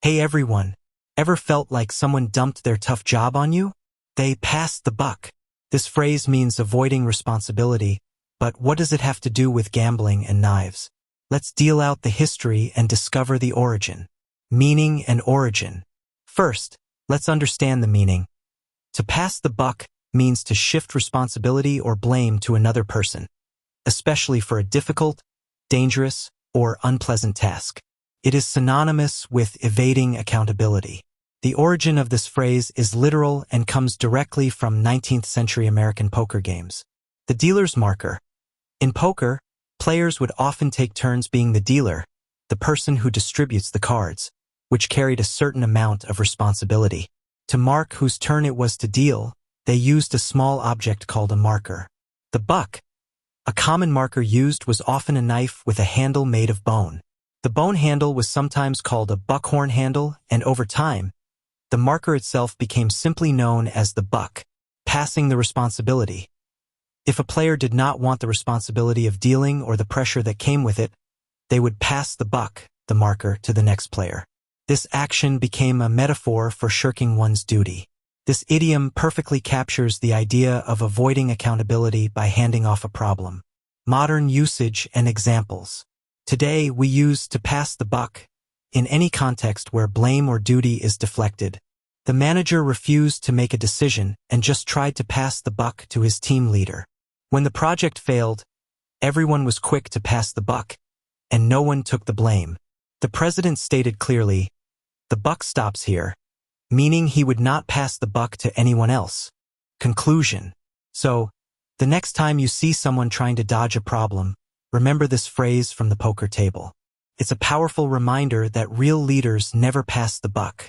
Hey everyone, ever felt like someone dumped their tough job on you? They passed the buck. This phrase means avoiding responsibility, but what does it have to do with gambling and knives? Let's deal out the history and discover the origin. Meaning and origin. First, let's understand the meaning. To pass the buck means to shift responsibility or blame to another person, especially for a difficult, dangerous, or unpleasant task. It is synonymous with evading accountability. The origin of this phrase is literal and comes directly from 19th century American poker games. The dealer's marker. In poker, players would often take turns being the dealer, the person who distributes the cards, which carried a certain amount of responsibility. To mark whose turn it was to deal, they used a small object called a marker. The buck, a common marker used, was often a knife with a handle made of bone. The bone handle was sometimes called a buckhorn handle, and over time, the marker itself became simply known as the buck, passing the responsibility. If a player did not want the responsibility of dealing or the pressure that came with it, they would pass the buck, the marker, to the next player. This action became a metaphor for shirking one's duty. This idiom perfectly captures the idea of avoiding accountability by handing off a problem. Modern usage and examples. Today, we use to pass the buck in any context where blame or duty is deflected. The manager refused to make a decision and just tried to pass the buck to his team leader. When the project failed, everyone was quick to pass the buck, and no one took the blame. The president stated clearly, "The buck stops here," meaning he would not pass the buck to anyone else. Conclusion. So, the next time you see someone trying to dodge a problem, remember this phrase from the poker table. It's a powerful reminder that real leaders never pass the buck.